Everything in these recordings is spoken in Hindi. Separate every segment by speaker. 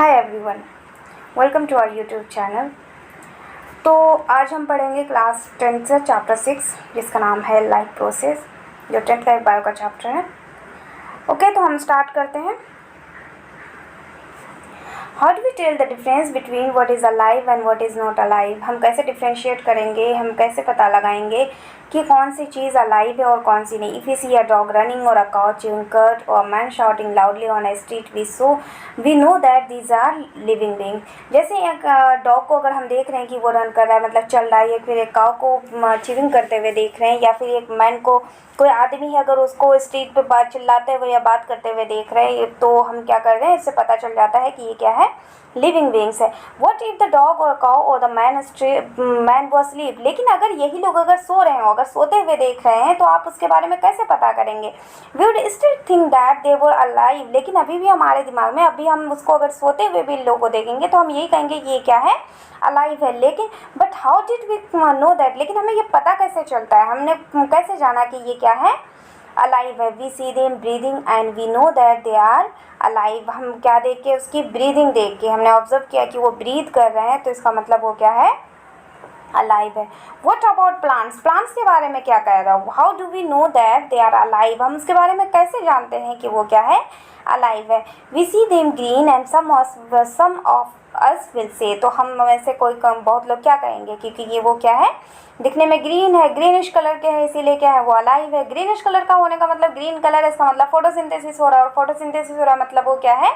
Speaker 1: Hi everyone, welcome to our YouTube channel. तो आज हम पढ़ेंगे क्लास 10 से चैप्टर 6 जिसका नाम है लाइफ प्रोसेस, जो 10th का एक बायो का चैप्टर है। ओके, तो हम स्टार्ट करते हैं। How do we tell the difference between what is alive and what is not alive. हम कैसे डिफ्रेंशिएट करेंगे, हम कैसे पता लगाएंगे कि कौन सी चीज़ अलाइव है और कौन सी नहीं। If we see a dog running और a cow chewing cud or a man shouting loudly on a street, we know that these are living beings। जैसे एक डॉग को अगर हम देख रहे हैं कि वो रन कर रहा है, मतलब चल रहा है, या फिर एक काउ को च्यूइंग करते हुए देख रहे हैं, या फिर एक मैन को, कोई आदमी है अगर उसको स्ट्रीट पे बात चिल्लाते हुए या बात करते हुए देख रहे हैं, तो हम क्या कर रहे हैं, इससे पता चल जाता है कि ये क्या है, लिविंग बींग्स है। व्हाट इफ द डॉग और काउ और द मैन वो स्लीप। लेकिन अगर यही लोग अगर सो रहे हो, अगर सोते हुए देख रहे हैं, तो आप उसके बारे में कैसे पता करेंगे। We would still think that they were alive. लेकिन अभी भी हमारे दिमाग में, अभी हम उसको अगर सोते हुए भी लोगों को देखेंगे तो हम यही कहेंगे कि ये क्या है, अलाइव है। लेकिन but how did we know that. लेकिन हमें ये पता कैसे चलता है, हमने कैसे जाना कि ये क्या है, अलाइव है। We see them breathing and we know that they are alive. हम क्या देख के, उसकी ब्रीदिंग देख के हमने ऑब्जर्व किया कि वो ब्रीथ कर रहे हैं, तो इसका मतलब वो क्या है, अलाइव है। What about plants. प्लांट्स के बारे में क्या कह रहा हूँ, how do we know that they are alive. हम उसके बारे में कैसे जानते हैं कि वो क्या है, अलाइव है। We see them green and some of us will say. तो हम में से कोई कम, बहुत लोग क्या कहेंगे, क्योंकि ये वो क्या है, दिखने में ग्रीन है, ग्रीनिश कलर के है, इसीलिए क्या है, वो अलाइव है। ग्रीनिश कलर का होने का मतलब, ग्रीन कलर है, इसका मतलब फोटोसिंथेसिस हो रहा है, और फोटोसिंथेसिस हो रहा है मतलब वो क्या है,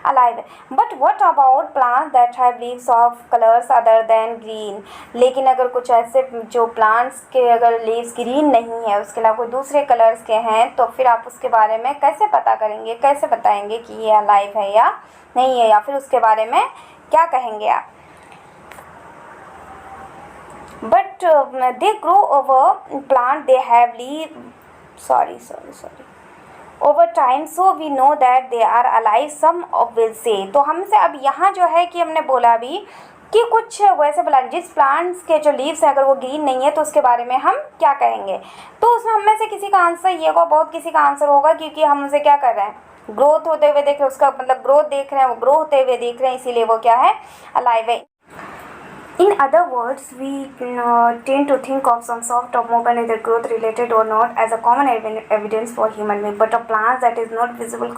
Speaker 1: अलाइव है। But what about plants that have leaves of colours other than green. लेकिन अगर कुछ ऐसे जो प्लांट्स के अगर लीव्स ग्रीन नहीं है, उसके अलावा कोई दूसरे कलर्स के हैं, तो फिर आप उसके बारे में कैसे पता करेंगे, कैसे बताएंगे कि ये अलाइव है या नहीं है, या फिर उसके बारे में क्या कहेंगे आप। But they grow over plant, they have leaf, sorry over time, so we know that they are alive, some will say। तो हमसे अब यहाँ जो है कि हमने बोला अभी कि कुछ वैसे बोला, जिस प्लांट्स के जो लीव्स हैं अगर वो ग्रीन नहीं है, तो उसके बारे में हम क्या कहेंगे। तो उसमें हम में से किसी का आंसर ये होगा, बहुत किसी का आंसर होगा, क्योंकि हम उसे क्या कर रहे हैं, ग्रोथ होते हुए देख रहे हैं, उसका मतलब ग्रोथ देख रहे हैं, वो ग्रो होते हुए देख रहे हैं, इसीलिए वो क्या है, अलाइव है। In other words, we tend to think of some sort of movement, either growth related or not, as a common evidence for human being. But a plant that is not visibly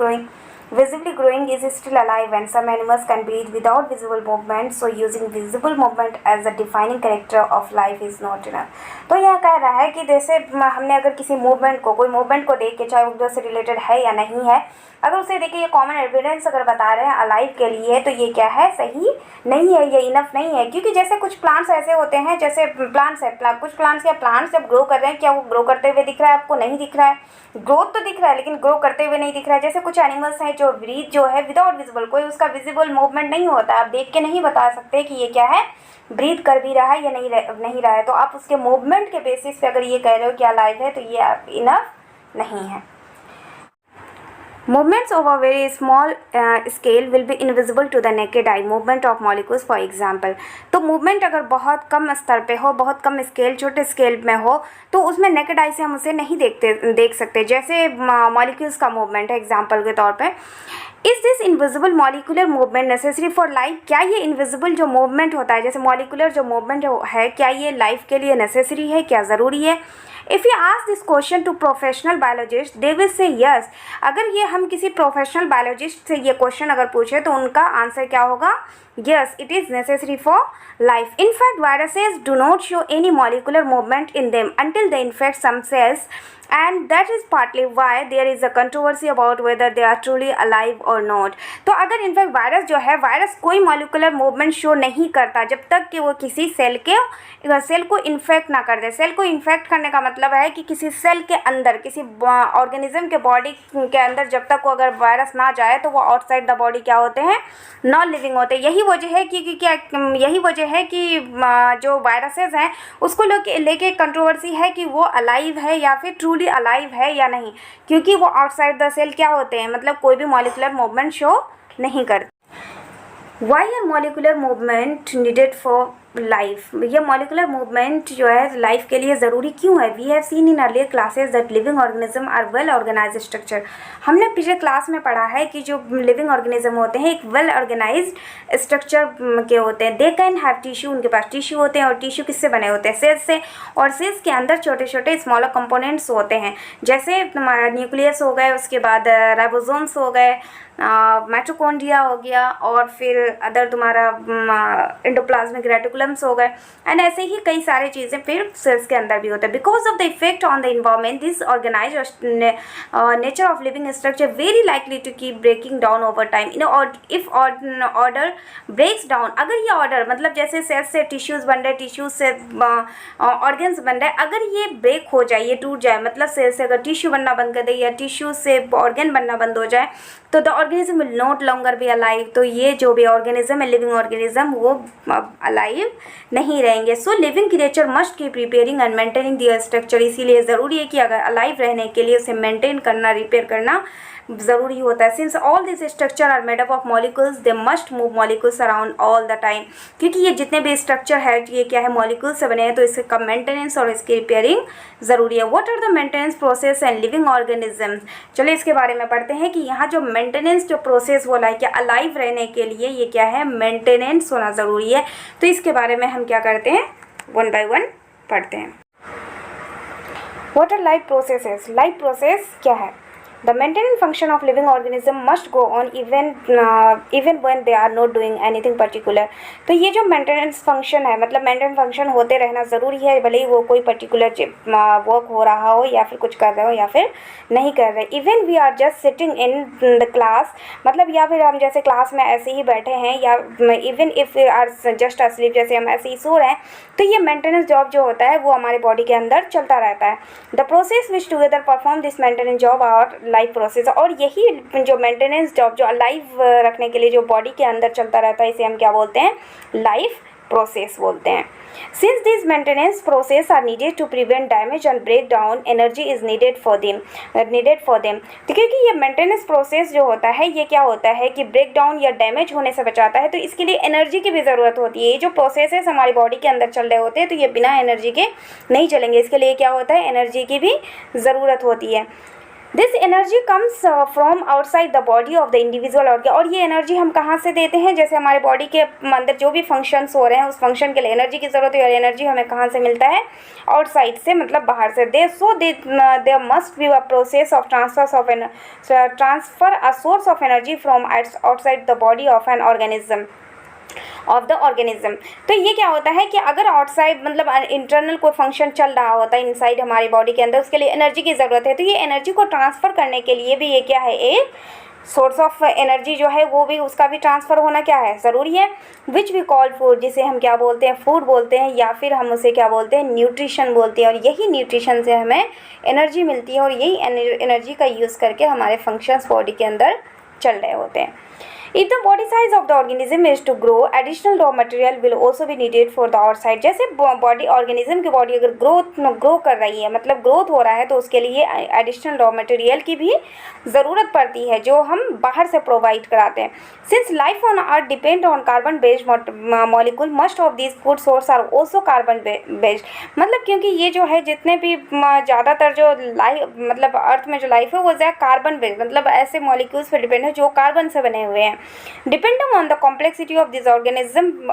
Speaker 1: growing is still alive, and some animals can breathe without visible movement. So using visible movement as a defining character of life is not enough. तो यह कह रहा है कि जैसे हमने अगर किसी मूवमेंट को, कोई मूवमेंट को देख के, चाहे वो दूसरे से रिलेटेड है या नहीं है, अगर उसे देखिए ये कॉमन एविडेंस अगर बता रहे हैं अलाइव के लिए, तो ये क्या है, सही नहीं है, ये इनफ नहीं है। क्योंकि जैसे कुछ प्लांट्स ऐसे होते हैं, जैसे प्लांट्स है, कुछ प्लांट्स या प्लांट्स जब ग्रो कर रहे हैं, क्या वो ग्रो करते हुए दिख रहा है आपको, नहीं दिख रहा है। ग्रोथ तो दिख रहा है लेकिन ग्रो करते हुए नहीं दिख रहा है। जैसे कुछ एनिमल्स हैं जो ब्रीथ जो है विदाउट विजिबल, कोई उसका विजिबल मूवमेंट नहीं होता, आप देख के नहीं बता सकते कि ये क्या है, ब्रीथ कर भी रहा है या नहीं रहा है। तो आप उसके मूवमेंट के बेसिस पे अगर ये कह रहे हो कि अलाइव है, तो ये इनफ नहीं है। Movements of a very small scale will be invisible to the naked eye. Movement of molecules, for example। तो मूवमेंट अगर बहुत कम स्तर पे हो, बहुत कम स्केल, छोटे स्केल में हो, तो उसमें नेकेड आई से हम उसे नहीं देख सकते। जैसे मॉलिक्यूल्स का मूवमेंट है एग्जाम्पल के तौर पे। Is this invisible molecular movement necessary for life. क्या ये इनविजिबल जो मूवमेंट होता है, जैसे मॉलिकुलर जो मूवमेंट है, क्या ये लाइफ के लिए नेसेसरी है, क्या ज़रूरी है। If you ask this question to professional biologist, they will say yes. अगर ये हम किसी प्रोफेशनल बायोलॉजिस्ट से ये क्वेश्चन अगर पूछे, तो उनका आंसर क्या होगा, yes, it is necessary for life. In fact, viruses do not show any molecular movement in them until they infect some cells, and that is partly why there is a controversy about whether they are truly alive or not. तो अगर इनफैक्ट वायरस जो है, वायरस कोई मॉलिकुलर मूवमेंट शो नहीं करता जब तक कि वो किसी सेल को इन्फेक्ट ना कर दे। सेल को इन्फेक्ट करने का मतलब है कि किसी सेल के अंदर, किसी ऑर्गेनिज्म के बॉडी के अंदर जब तक वो अगर वायरस ना जाए, तो वो आउटसाइड द बॉडी क्या होते हैं, नॉन लिविंग होते हैं। यही वजह है कि जो वायरसेस हैं उसको लेके कंट्रोवर्सी है कि वो अलाइव है या फिर ट्रूली अलाइव है या नहीं, क्योंकि वो आउटसाइड द सेल क्या होते हैं, मतलब कोई भी मॉलिकुलर मूवमेंट शो नहीं करते। Why are molecular movement needed for life, ये मॉलिकुलर मूवमेंट जो है लाइफ के लिए ज़रूरी क्यों है? We have seen in earlier classes that living organism are well organized structure. हमने पिछले क्लास में पढ़ा है कि जो लिविंग ऑर्गेनिज्म होते हैं एक वेल ऑर्गेनाइज्ड स्ट्रक्चर के होते हैं। दे कैन हैव टिश्यू, उनके पास टिश्यू होते हैं, और टिश्यू किससे बने होते हैं? सेल्स से, और सेल्स के अंदर छोटे छोटे स्मॉलर कंपोनेंट्स होते हैं, जैसे तुम्हारा न्यूक्लियस हो गए, उसके बाद राइबोसोम्स हो गए, माइटोकॉन्ड्रिया हो गया, और फिर अदर तुम्हारा एंडोप्लाज्मिक रेटिकुलम्स हो गए, एंड ऐसे ही कई सारी चीज़ें फिर सेल्स के अंदर भी होते हैं। Because of the effect on the environment this organized nature of living structure very likely to keep breaking down over time. If order breaks down, अगर ये ऑर्डर मतलब जैसे सेल्स से टिश्यूज़ बन रहे, टिश्यूज से ऑर्गन्स बन रहे, अगर ये ब्रेक हो जाए, ये टूट जाए, मतलब सेल से अगर टिश्यू बनना बंद कर दे या टिश्यू से ऑर्गन बनना बंद हो जाए, तो the organism will not longer be alive. तो ये जो भी ऑर्गेनिज्म है, लिविंग ऑर्गेनिज्म, वो अलाइव नहीं रहेंगे। So living creature must keep repairing and maintaining their structure. इसीलिए ज़रूरी है कि अगर अलाइव रहने के लिए उसे मेंटेन करना, रिपेयर करना ज़रूरी होता है। Since all this structure are made up of molecules, they must move molecules around all the time. क्योंकि ये जितने भी स्ट्रक्चर है ये क्या है, मॉलिक्यूल्स से बने हैं, तो इसका मेंटेनेंस और इसकी रिपेयरिंग ज़रूरी है। What are the maintenance process and living organism? चलिए इसके बारे में पढ़ते हैं कि यहाँ जो मेंटेनेंस जो प्रोसेस बोला है कि अलाइव रहने के लिए ये क्या है, मेंटेनेंस होना ज़रूरी है। तो इसके बारे में हम क्या करते हैं, वन बाय वन पढ़ते हैं। What our life processes? Life process क्या है? The maintenance function of living organism must go on even when they are not doing anything particular। तो ये जो मेंटेनेंस फंक्शन है, मतलब मेंटेनेंस फंक्शन होते रहना ज़रूरी है, भले ही वो कोई पर्टिकुलर वर्क हो रहा हो या फिर कुछ कर रहे हो या फिर नहीं कर रहे। Even we are just sitting in the class, मतलब या फिर हम जैसे क्लास में ऐसे ही बैठे हैं, या even if we are just asleep, जैसे हम ऐसे ही सो रहे हैं, तो ये मेंटेनेंस जॉब जो होता है वो हमारे बॉडी के अंदर चलता रहता है। The process which together perform this maintenance job our life process. और यही जो मेंटेनेंस जॉब जो अलाइव रखने के लिए जो बॉडी के अंदर चलता रहता है, इसे हम क्या बोलते हैं, लाइफ प्रोसेस बोलते हैं। Since these maintenance process are needed to prevent damage and breakdown, energy is needed for them। तो क्योंकि ये मेंटेनेंस प्रोसेस जो होता है ये क्या होता है कि ब्रेक डाउन या डैमेज होने से बचाता है, तो इसके लिए एनर्जी की भी ज़रूरत होती है। ये जो प्रोसेसेस हमारी बॉडी के अंदर चल रहे होते हैं तो ये बिना एनर्जी के नहीं चलेंगे, इसके लिए क्या होता है, एनर्जी की भी ज़रूरत होती है। This energy comes from outside the body of the individual organ. और ये एनर्जी हम कहाँ से देते हैं, जैसे हमारे बॉडी के अंदर जो भी फंक्शंस हो रहे हैं उस फंक्शन के लिए एनर्जी की ज़रूरत है, और एनर्जी हमें कहाँ से मिलता है, आउटसाइड से, मतलब बाहर से। There must be a process of transfer a source of energy from outside the body of an organism of the organism. तो ये क्या होता है कि अगर आउटसाइड मतलब इंटरनल कोई फंक्शन चल रहा होता है इनसाइड हमारी बॉडी के अंदर, उसके लिए एनर्जी की ज़रूरत है। तो ये एनर्जी को ट्रांसफ़र करने के लिए भी ये क्या है, एक सोर्स ऑफ एनर्जी जो है वो भी, उसका भी ट्रांसफ़र होना क्या है, ज़रूरी है। विच वी कॉल फूड, जिसे हम क्या बोलते हैं, फूड बोलते हैं, या फिर हम उसे क्या बोलते हैं, न्यूट्रिशन बोलते हैं। और यही न्यूट्रिशन से हमें एनर्जी मिलती है, और यही एनर्जी का यूज़ करके हमारे फंक्शंस बॉडी के अंदर चल रहे होते हैं। If the body size of the organism is to grow, additional raw material will also be needed for the outside। जैसे बॉडी ऑर्गेनिज्म की बॉडी अगर ग्रो कर रही है, मतलब ग्रोथ हो रहा है, तो उसके लिए एडिशनल रॉ मटेरियल की भी ज़रूरत पड़ती है जो हम बाहर से प्रोवाइड कराते हैं। Since life on earth depend on carbon based molecule, must of this food source are also carbon based. मतलब क्योंकि ये जो है जितने भी ज़्यादातर जो लाइफ मतलब अर्थ में जो लाइफ है वो ज़्यादा कार्बन बेस्ड, मतलब ऐसे मॉलिक्यूल्स पर डिपेंड है जो कार्बन से बने हुए हैं। Depending on the complexity of this organism,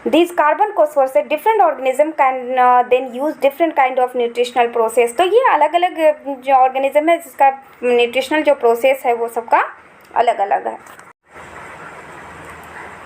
Speaker 1: these carbon co-sources, different organism can then use different kind of nutritional process। तो ये अलग अलग जो ऑर्गेनिज्म है जिसका न्यूट्रिशनल जो प्रोसेस है वो सबका अलग अलग है।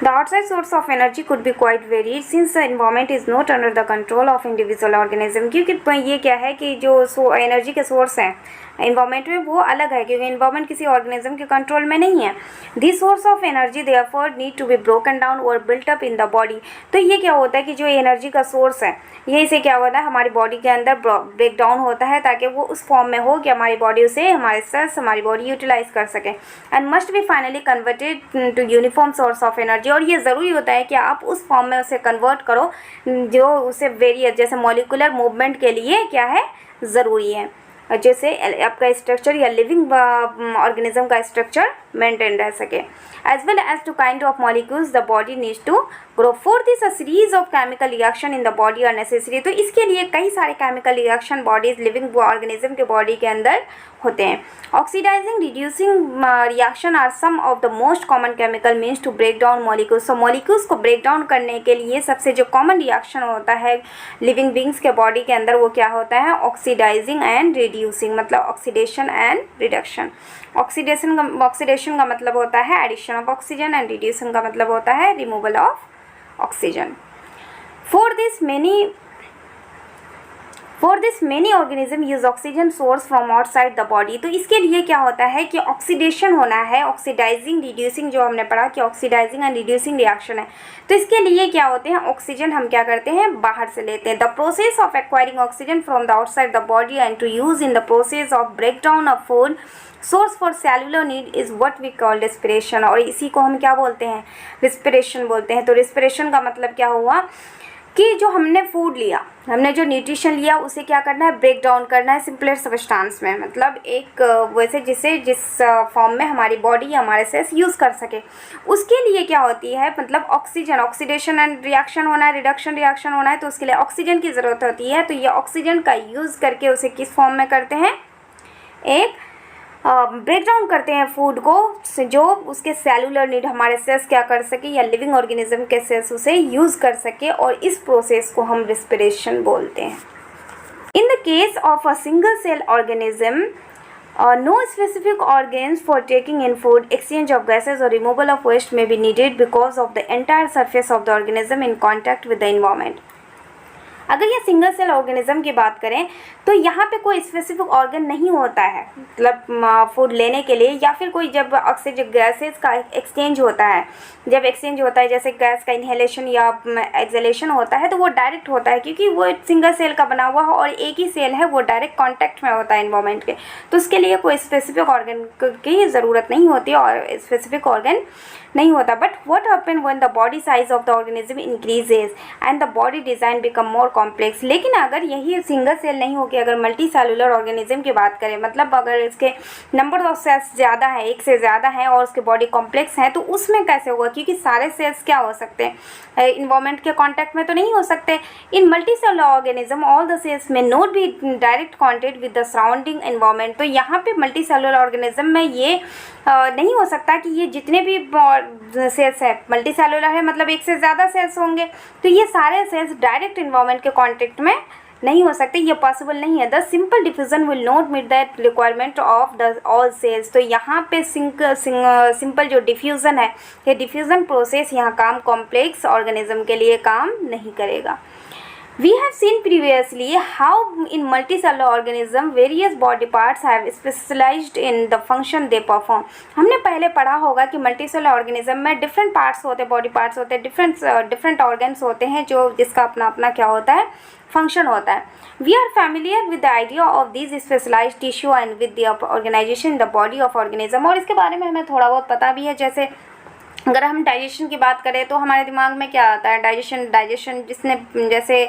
Speaker 1: The outside source of energy could be quite varied since the environment is not under the control of individual organism। क्योंकि ये क्या है कि जो एनर्जी के सोर्स हैं इन्वायरमेंट में वो अलग है, क्योंकि इन्वायरमेंट किसी ऑर्गेनिज्म के कंट्रोल में नहीं है। This source of energy therefore need to be broken down और built up in the body. तो ये क्या होता है कि जो एनर्जी का सोर्स है ये इसे क्या होता है हमारी बॉडी के अंदर ब्रेक डाउन होता है, ताकि वो उस फॉर्म में हो कि हमारी बॉडी उसे, हमारे सेल्स, हमारी बॉडी यूटिलाइज कर सके। And must be finally converted to uniform source of energy. और ये ज़रूरी होता है कि आप उस फॉर्म में उसे कन्वर्ट करो जो उसे वेरियस जैसे मॉलिकुलर मूवमेंट के लिए क्या है, ज़रूरी है। जैसे आपका स्ट्रक्चर या लिविंग ऑर्गेनिज्म का स्ट्रक्चर मेंटेन रह सके। as well as to kind of molecules the body needs to grow. For this a series of chemical reaction in the body are necessary. तो इसके लिए कई सारे chemical reaction bodies living organism के body के अंदर होते हैं। Oxidizing reducing reaction are some of the most common chemical means to break down molecules. So molecules को break down करने के लिए सबसे जो common reaction होता है living beings के body के अंदर वो क्या होता है? Oxidizing and reducing, मतलब oxidation and reduction. ऑक्सीडेशन का मतलब होता है addition of oxygen and reducing का मतलब होता है removal of oxygen. For this many organism use oxygen source from outside the body. तो इसके लिए क्या होता है कि ऑक्सीडेशन होना है, ऑक्सीडाइजिंग रिड्यूसिंग जो हमने पढ़ा कि ऑक्सीडाइजिंग एंड रिड्यूसिंग रिएक्शन है। तो इसके लिए क्या होते हैं, ऑक्सीजन हम क्या करते हैं, बाहर से लेते हैं। The process of acquiring oxygen from the outside the body and to use in the process of break down of food source for cellular need is what we call respiration. और इसी को हम क्या बोलते हैं, रिस्पिरेशन बोलते हैं। तो रिस्पिरेशन का मतलब क्या हुआ कि जो हमने फूड लिया, हमने जो न्यूट्रिशन लिया उसे क्या करना है, ब्रेक डाउन करना है सिंपलर सब्सटेंस में, मतलब एक वैसे जिस फॉर्म में हमारी बॉडी हमारे सेल्स यूज़ कर सके। उसके लिए क्या होती है, मतलब ऑक्सीजन, ऑक्सीडेशन एंड रिएक्शन होना है, रिडक्शन रिएक्शन होना है, तो उसके लिए ऑक्सीजन की ज़रूरत होती है। तो ये ऑक्सीजन का यूज़ करके उसे किस फॉर्म में करते हैं, एक ब्रेक डाउन करते हैं फूड को, जो उसके सेलुलर नीड हमारे सेल्स क्या कर सके या लिविंग ऑर्गेनिज्म के सेल्स उसे यूज़ कर सके, और इस प्रोसेस को हम रिस्पिरेशन बोलते हैं। In the case of a single cell organism no specific organs for taking in food, exchange of gases or removal of waste may be needed because of the entire surface of the organism in contact with the environment. अगर ये सिंगल सेल ऑर्गेनिज्म की बात करें तो यहाँ पे कोई स्पेसिफिक ऑर्गन नहीं होता है, मतलब फूड लेने के लिए, या फिर कोई जब ऑक्सीजन गैसेस का एक्सचेंज होता है, जब एक्सचेंज होता है जैसे गैस का इनहेलेशन या एक्सहेलेशन होता है, तो वो डायरेक्ट होता है क्योंकि वो सिंगल सेल का बना हुआ है और एक ही सेल है, वो डायरेक्ट कॉन्टैक्ट में होता है इन्वायरमेंट के। तो उसके लिए कोई स्पेसिफिक ऑर्गन की ज़रूरत नहीं होती और स्पेसिफिक ऑर्गन नहीं होता। But what happen when the body size of the organism increases and the body design become more complex. लेकिन अगर यही सिंगल सेल नहीं होगी, अगर मल्टी सेलुलर ऑर्गेनिज्म की बात करें, मतलब अगर इसके नंबर ऑफ सेल्स ज़्यादा है, एक से ज़्यादा है और उसके बॉडी कॉम्प्लेक्स है, तो उसमें कैसे होगा, क्योंकि सारे सेल्स क्या हो सकते हैं, इन्वायरमेंट के कॉन्टैक्ट में तो नहीं हो सकते। In multicellular organism all the cells में not be direct contact with the surrounding environment. तो यहाँ पे मल्टी सेलुलर ऑर्गेनिज्म में ये नहीं हो सकता कि ये जितने भी सेल्स है, मल्टी सेलुलर है मतलब एक से ज़्यादा सेल्स होंगे, तो ये सारे सेल्स डायरेक्ट इन्वायरमेंट के कॉन्टैक्ट में नहीं हो सकते, ये पॉसिबल नहीं है। The simple diffusion will not meet that requirement of the all cells. तो यहाँ पे सिंपल जो डिफ्यूज़न है, ये डिफ्यूज़न प्रोसेस यहाँ काम कॉम्प्लेक्स ऑर्गेनिज्म के लिए काम नहीं करेगा। We have seen previously how in multicellular organism various body parts have specialized in the function they perform. हमने पहले पढ़ा होगा कि मल्टीसेलुलर ऑर्गेनिज्म में डिफरेंट पार्ट्स होते हैं, बॉडी पार्ट्स होते हैं, डिफरेंट ऑर्गन्स होते हैं जो जिसका अपना अपना क्या होता है, फंक्शन होता है। We are familiar with the idea of these specialized tissue and with the organization in the body of organism। और इसके बारे में हमें थोड़ा बहुत पता भी है। जैसे अगर हम डाइजेशन की बात करें तो हमारे दिमाग में क्या आता है, डाइजेशन जिसने जैसे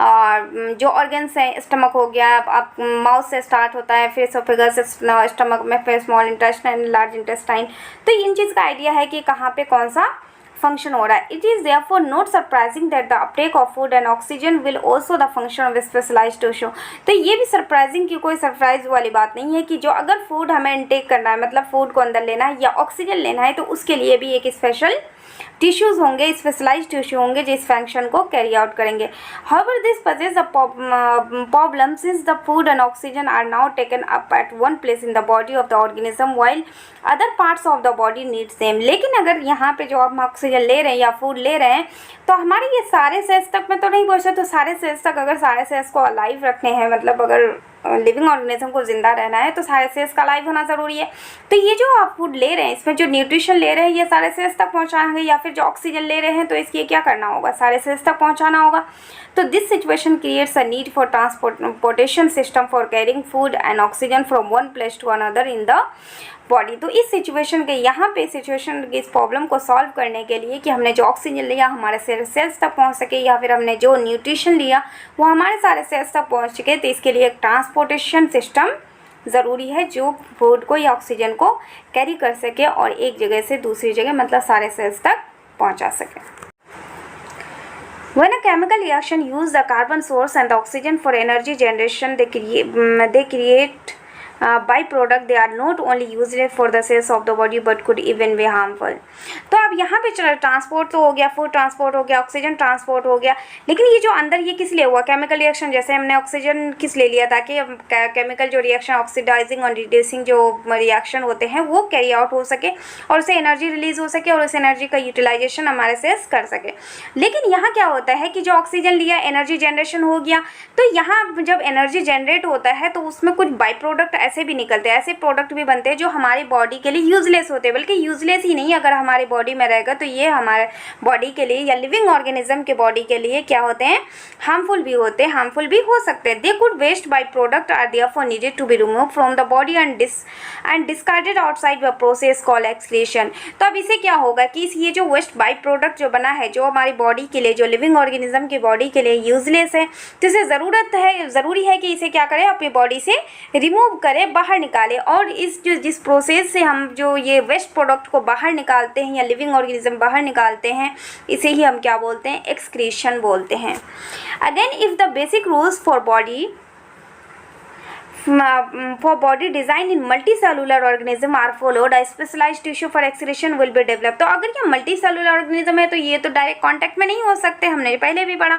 Speaker 1: जो ऑर्गन्स हैं, स्टमक हो गया, आप माउथ से स्टार्ट होता है, फिर एसोफेगस, स्टमक में फिर स्मॉल इंटेस्टाइन, लार्ज इंटेस्टाइन। तो इन चीज़ का आइडिया है कि कहाँ पे कौन सा फंक्शन हो रहा है। It is therefore not surprising that the uptake of food and oxygen will also the function of specialized tissue. तो ये भी सरप्राइजिंग की कोई सरप्राइज वाली बात नहीं है कि जो अगर फूड हमें इनटेक करना है, मतलब फूड को अंदर लेना है या ऑक्सीजन लेना है, तो उसके लिए भी एक स्पेशल टिश्यूज़ होंगे, स्पेशलाइज्ड टिश्यू होंगे जो इस फंक्शन को कैरी आउट करेंगे। However, this poses a problem since the food and oxygen are now taken up at one place in the body of the organism while other parts of the body need same। लेकिन अगर यहाँ पे जो हम ऑक्सीजन ले रहे हैं या फूड ले रहे हैं तो हमारे ये सारे सेल्स तक में तो नहीं पहुँचता। तो सारे सेल्स तक अगर सारे सेल्स को अलाइव रखने हैं, मतलब अगर लिविंग ऑर्गेनिज्म को ज़िंदा रहना है तो सारे सेल्स का लाइव होना ज़रूरी है। तो ये जो आप फूड ले रहे हैं, इसमें जो न्यूट्रिशन ले रहे हैं, ये सारे सेल्स तक पहुँचाएंगे या फिर जो ऑक्सीजन ले रहे हैं, तो इसके क्या करना होगा, सारे सेल्स तक पहुंचाना होगा। तो this situation creates a need for transportation system for carrying food and oxygen from one place to another in the body. तो इस सिचुएशन के यहाँ पे सिचुएशन की इस प्रॉब्लम को सॉल्व करने के लिए कि हमने जो ऑक्सीजन लिया हमारे सेल्स तक पहुँच सके, या फिर हमने जो न्यूट्रिशन लिया वो हमारे सारे सेल्स तक पहुँच सके, तो इसके लिए एक ट्रांसपोर्टेशन सिस्टम ज़रूरी है जो फूड को या ऑक्सीजन को कैरी कर सके और एक जगह से दूसरी जगह, मतलब सारे सेल्स तक पहुँचा सके। When a chemical reaction use the carbon source and the oxygen for energy generation, they create byproduct. They are not only useless for the cells of the body but could even be harmful. तो अब यहाँ पे चलो ट्रांसपोर्ट तो हो गया, फूड ट्रांसपोर्ट हो गया, ऑक्सीजन ट्रांसपोर्ट हो गया, लेकिन ये जो अंदर ये किस लिए हुआ केमिकल रिएक्शन, जैसे हमने ऑक्सीजन किस ले लिया ताकि केमिकल जो रिएक्शन ऑक्सीडाइजिंग और रिड्यूसिंग जो रिएक्शन होते हैं वो कैरी आउट हो सके और उससे एनर्जी रिलीज हो सके और उस एनर्जी का यूटिलाइजेशन हमारे सेल्स कर सके। लेकिन यहाँ क्या होता है कि जो ऑक्सीजन लिया एनर्जी जनरेशन हो गया, तो यहाँ जब एनर्जी जनरेट होता है तो उसमें कुछ बाई प्रोडक्ट ऐसे भी निकलते हैं, ऐसे प्रोडक्ट भी बनते हैं जो हमारी बॉडी के लिए यूजलेस होते हैं, बल्कि यूजलेस ही नहीं, अगर हमारी बॉडी में रहेगा तो ये हमारे बॉडी के लिए या लिविंग ऑर्गेनिज्म के बॉडी के लिए क्या होते हैं, हार्मफुल भी होते हैं, हार्मफुल भी हो सकते हैं। They could waste by product are therefore needed to be remove from the body and discarded outside the process called excretion. तो अब इसे क्या होगा कि ये जो वेस्ट बाई प्रोडक्ट जो बना है, जो हमारी बॉडी के लिए, जो लिविंग ऑर्गेनिज्म की बॉडी के लिए यूजलेस है, तो इसे ज़रूरी है कि इसे क्या करें, अपनी बॉडी से रिमूव करें, बाहर निकाले। और इस जिस प्रोसेस से हम जो ये वेस्ट प्रोडक्ट को बाहर निकालते हैं या लिविंग ऑर्गेनिज्म बाहर निकालते हैं, इसे ही हम क्या बोलते हैं, एक्सक्रीशन बोलते हैं। Again if the basic rules for body design in multicellular organism are followed, a specialized tissue for excretion will be developed। तो अगर ये मल्टीसेलुलर ऑर्गेनिज्म है तो ये तो डायरेक्ट कांटेक्ट में नहीं हो सकते, हमने पहले भी पढ़ा।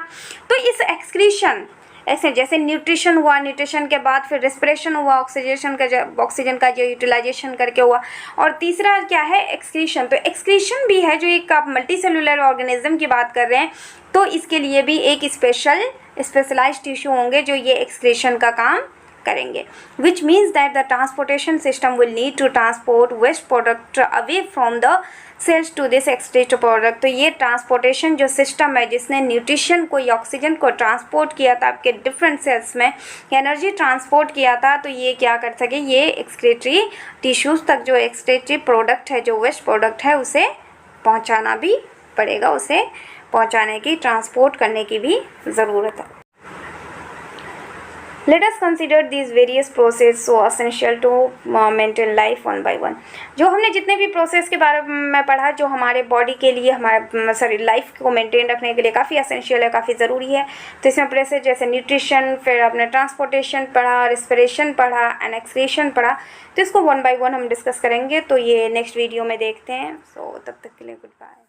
Speaker 1: तो इस एक्सक्रीशन ऐसे जैसे न्यूट्रिशन हुआ, न्यूट्रिशन के बाद फिर रेस्पिरेशन हुआ, ऑक्सीजन का जो यूटिलाइजेशन करके हुआ, और तीसरा क्या है, एक्सक्रीशन। तो एक्सक्रीशन भी है जो एक आप मल्टीसेलुलर ऑर्गेनिज्म की बात कर रहे हैं, तो इसके लिए भी एक स्पेशलाइज्ड टिश्यू होंगे जो ये एक्सक्रीशन का काम करेंगे, which means that the transportation system will need to transport waste product away from the cells to this excreted product। तो ये ट्रांसपोर्टेशन जो सिस्टम है जिसने न्यूट्रिशन को या ऑक्सीजन को ट्रांसपोर्ट किया था आपके डिफरेंट सेल्स में, एनर्जी ट्रांसपोर्ट किया था, तो ये क्या कर सके, ये एक्सक्रीटरी टिश्यूज़ तक जो एक्सक्रीटरी प्रोडक्ट है, जो वेस्ट प्रोडक्ट है, उसे पहुंचाना भी पड़ेगा, उसे पहुंचाने की, ट्रांसपोर्ट करने की भी ज़रूरत है। Let us consider these various processes so essential to maintain life one by one। जो हमने जितने भी प्रोसेस के बारे में पढ़ा, जो हमारे बॉडी के लिए, हमारे लाइफ को मेंटेन रखने के लिए काफ़ी एसेंशियल है, काफ़ी ज़रूरी है। तो इसमें प्रोसेस जैसे न्यूट्रिशन, फिर आपने ट्रांसपोर्टेशन पढ़ा, रेस्पिरेशन पढ़ा एंड एक्सक्रीशन पढ़ा, तो इसको वन बाय वन हम डिस्कस करेंगे। तो ये नेक्स्ट वीडियो में देखते हैं। सो तब तक के लिए गुड बाय।